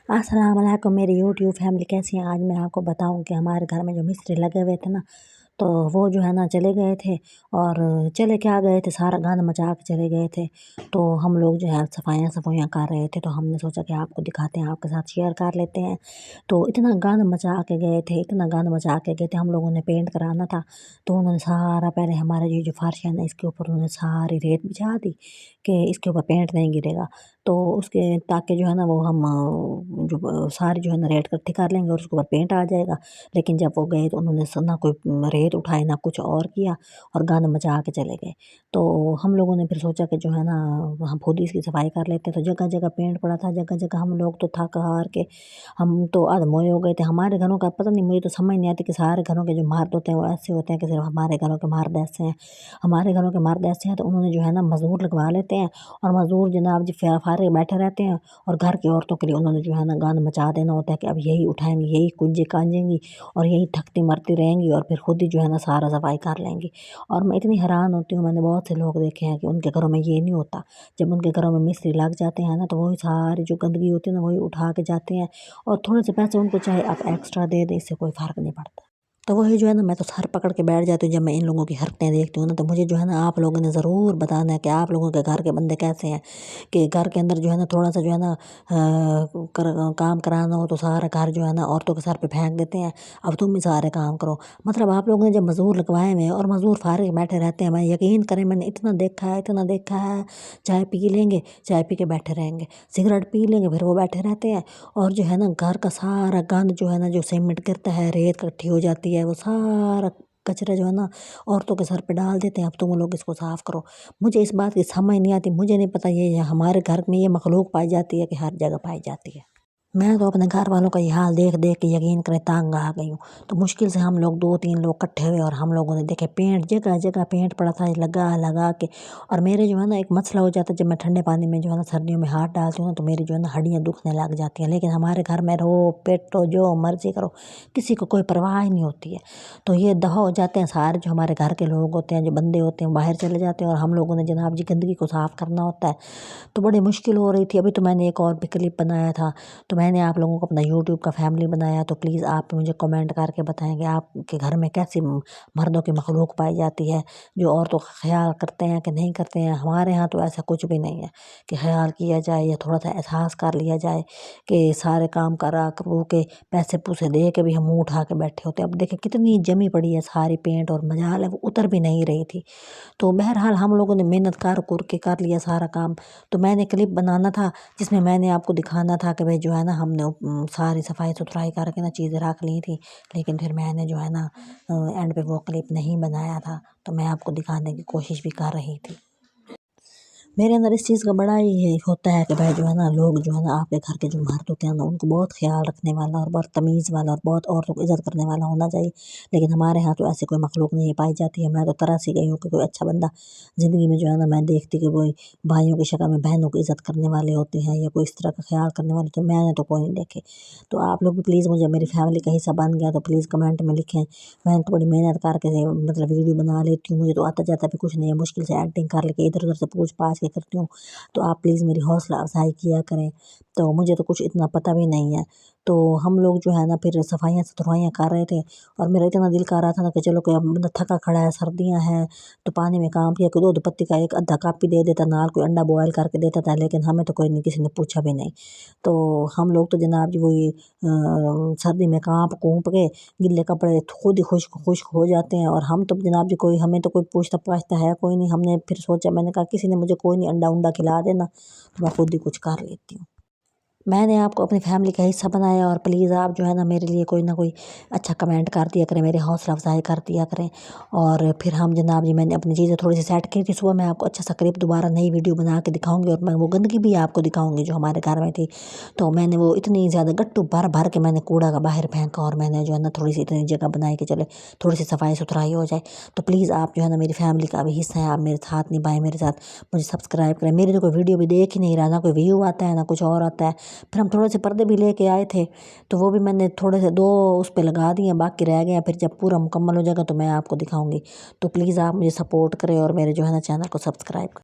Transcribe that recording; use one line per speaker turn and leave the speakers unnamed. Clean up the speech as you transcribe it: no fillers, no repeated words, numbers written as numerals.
अस्सलाम वालेकुम मेरी यूट्यूब फैमिली कैसी हैं। आज मैं आपको बताऊं कि हमारे घर में जो मिस्त्री लगे हुए थे ना, तो वो जो है ना चले गए थे। और चले क्या गए थे, सारा गंद मचा के चले गए थे। तो हम लोग जो है सफाइयाँ कर रहे थे, तो हमने सोचा कि आपको दिखाते हैं, आपके साथ शेयर कर लेते हैं। तो इतना गंद मचा के गए थे, इतना गंद मचा के गए थे। हम लोगों ने पेंट कराना था, तो उन्होंने सारा पहले हमारे ये जो फर्श है ना, इसके ऊपर उन्होंने सारी रेत बिछा दी कि इसके ऊपर पेंट नहीं गिरेगा। तो उसके ताकि जो है ना वो हम जो सारी जो है ना रेत इकट्ठी कर लेंगे और उसके ऊपर पेंट आ जाएगा। लेकिन जब वो गए तो उन्होंने ना कोई रेत उठाई ना कुछ और किया, और गंद मचा के चले गए। तो हम लोगों ने फिर सोचा कि जो है ना हम खुद ही इसकी सफाई कर लेते हैं। तो जगह जगह पेंट पड़ा था, जगह जगह हम लोग तो थक हार के हम तो अधमोए हो गए थे। हमारे घरों का पता नहीं, मुझे तो समझ नहीं आती कि सारे घरों के जो मर्द होते हैं वो ऐसे होते हैं कि सिर्फ हमारे घरों के मर्द ऐसे हैं। हमारे घरों के मर्द ऐसे हैं तो उन्होंने जो है ना मजदूर लगवा लेते हैं, और मजदूर जनाब जी फारे बैठे रहते हैं। और घर की औरतों के लिए उन्होंने जो है ना गंद मचा देना होता है कि अब यही उठाएंगी, यही कुंजे कांजेंगी और यही थकती मरती रहेंगी, और फिर खुद ही जो है ना सारा सफाई कर लेंगी। और मैं इतनी हैरान होती हूँ, मैंने बहुत से लोग देखे हैं कि उनके घरों में ये नहीं होता। जब उनके घरों में मिस्त्री लग जाते हैं ना, तो वही सारी जो गंदगी होती है ना वही उठा के जाते हैं, और थोड़े से पैसे उनको चाहे आप एक्स्ट्रा दे दें, इससे कोई फर्क नहीं पड़ता। तो वही जो है ना, मैं तो सर पकड़ के बैठ जाती हूँ जब मैं इन लोगों की हरकतें देखती हूँ ना। तो मुझे जो है ना आप लोगों ने ज़रूर बताना है कि आप लोगों के घर के बंदे कैसे हैं, कि घर के अंदर जो है ना थोड़ा सा जो है ना काम कराना हो तो सारा घर जो है ना औरतों के सर पे फेंक देते हैं, अब तुम ही सारे काम करो। मतलब आप लोगों ने जब मजदूर लगवाए हुए हैं और मजदूर फारे बैठे रहते हैं, मैं यकीन करें मैंने इतना देखा है, इतना देखा है। चाय पी लेंगे, चाय पी के बैठे रहेंगे, सिगरेट पी लेंगे, फिर वो बैठे रहते हैं। और जो है ना घर का सारा गंद जो है ना, जो सीमेंट गिरता है, रेत इकट्ठी हो जाती है, वो सारा कचरा जो है ना औरतों के सर पे डाल देते हैं, अब तुम लोग इसको साफ करो। मुझे इस बात की समझ नहीं आती, मुझे नहीं पता ये हमारे घर में ये मखलूक पाई जाती है कि हर जगह पाई जाती है। मैं तो अपने घर वालों का ये हाल देख देख के यकीन करें तंग आ गई हूँ। तो मुश्किल से हम लोग 2-3 लोग इकट्ठे हुए, और हम लोगों ने देखे पेंट जगह जगह पेंट पड़ा था लगा लगा के। और मेरे जो है ना एक मसला हो जाता है, जब मैं ठंडे पानी में जो है ना सर्दियों में हाथ डालती हूँ ना, तो मेरी जो है ना हड्डियाँ दुखने लग जाती हैं। लेकिन हमारे घर में रो पेटो जो मर्जी करो, किसी को कोई परवाह ही नहीं होती है। तो ये दफा हो जाते हैं सारे जो हमारे घर के लोग होते हैं, जो बंदे होते हैं बाहर चले जाते हैं, और हम लोगों ने जनाब जी गंदगी को साफ करना होता है। तो बड़ी मुश्किल हो रही थी। अभी तो मैंने एक और भी क्लिप बनाया था, तो मैंने आप लोगों को अपना यूट्यूब का फैमिली बनाया। तो प्लीज़ आप मुझे कमेंट करके बताएंगे आपके घर में कैसी मर्दों की मखलूक पाई जाती है, जो औरतों का ख्याल करते हैं कि नहीं करते हैं। हमारे यहाँ तो ऐसा कुछ भी नहीं है कि ख्याल किया जाए या थोड़ा सा एहसास कर लिया जाए कि सारे काम करा करू के पैसे पूसे दे के भी हम मुँह उठा के बैठे होते। अब देखें कितनी जमी पड़ी है सारी पेंट, और मजाल है वो उतर भी नहीं रही थी। तो बहरहाल हम लोगों ने मेहनत कर कर लिया सारा काम। तो मैंने क्लिप बनाना था जिसमें मैंने आपको दिखाना था कि भाई जो है ना हमने सारी सफाई सुथराई करके ना चीज़ें रख ली थी। लेकिन फिर मैंने जो है ना एंड पे वो क्लिप नहीं बनाया था, तो मैं आपको दिखाने की कोशिश भी कर रही थी। मेरे अंदर इस चीज़ का बड़ा ही होता है कि भाई जो है ना लोग जो है ना आपके घर के जो मर्द होते हैं ना, उनको बहुत ख्याल रखने वाला और बहुत तमीज़ वाला और बहुत औरतों को इज़्ज़त करने वाला होना चाहिए। लेकिन हमारे यहाँ तो ऐसी कोई मखलूक नहीं पाई जाती है। मैं तो तरस ही गई हूँ कि कोई अच्छा बंदा ज़िंदगी में जो है ना मैं देखती कि वो भाइयों की शक्ल में बहनों की इज़्ज़त करने वाले होते हैं, या कोई इस तरह का ख्याल करने वाले, तो मैंने तो कोई नहीं देखे। तो आप लोग भी प्लीज़, मुझे मेरी फैमिली का हिस्सा बन गया तो प्लीज़ कमेंट में लिखें। मैंने तो बड़ी मेहनत करके मतलब वीडियो बना लेती हूँ, मुझे तो आता जाता भी कुछ नहीं है, मुश्किल से एक्टिंग कर लेके इधर उधर से पूछ पाछ के करती हूँ। तो आप प्लीज़ मेरी हौसला अफ़ज़ाई किया करें। तो मुझे तो कुछ इतना पता भी नहीं है। तो हम लोग जो है ना फिर सफाइयाँ सुथराइयाँ कर रहे थे, और मेरा इतना दिल कर रहा था ना कि चलो कोई बंदा थका खड़ा है, सर्दियाँ हैं, तो पानी में काम किया, कोई दूध पत्ती का एक आधा कप ही दे देता, नाल कोई अंडा बॉयल करके देता था। लेकिन हमें तो कोई नहीं, किसी ने पूछा भी नहीं। तो हम लोग तो जनाब जी वही सर्दी में कांप कूप के गिले कपड़े खुद ही खुश्क खुश्क हो जाते हैं। और हम तो जनाब जी कोई, हमें तो कोई पूछता पाछता है कोई नहीं। हमने फिर सोचा, मैंने कहा किसी ने मुझे कोई नहीं अंडा उंडा खिला देना, तो मैं खुद ही कुछ कर लेती हूँ। मैंने आपको अपनी फैमिली का हिस्सा बनाया, और प्लीज़ आप जो है ना मेरे लिए कोई ना कोई अच्छा कमेंट कर दिया करें, मेरी हौसला अफजाई कर दिया करें। और फिर हम जनाब जी मैंने अपनी चीज़ें थोड़ी सी सेट की थी। सुबह मैं आपको अच्छा सा क्लिप दोबारा नई वीडियो बना के दिखाऊंगी, और मैं वो गंदगी भी आपको दिखाऊंगी जो हमारे घर में थी। तो मैंने वो इतनी ज़्यादा गट्टू भर भर के मैंने कूड़ा का बाहर फेंका, और मैंने जो है ना थोड़ी सी इतनी जगह बनाई कि चले थोड़ी सी सफाई सुथराई हो जाए। तो प्लीज़ आप जो है ना मेरी फैमिली का भी हिस्सा है, आप मेरे साथ निभाएं, मेरे साथ मुझे सब्सक्राइब करें। मेरी तो कोई वीडियो भी देख ही नहीं रहा, ना कोई व्यू आता है ना कुछ और आता है। फिर हम थोड़े से पर्दे भी लेके आए थे, तो वो भी मैंने थोड़े से 2 उस पे लगा दिए, बाकी रह गए हैं। फिर जब पूरा मुकम्मल हो जाएगा तो मैं आपको दिखाऊंगी। तो प्लीज़ आप मुझे सपोर्ट करें और मेरे जो है ना चैनल को सब्सक्राइब करें।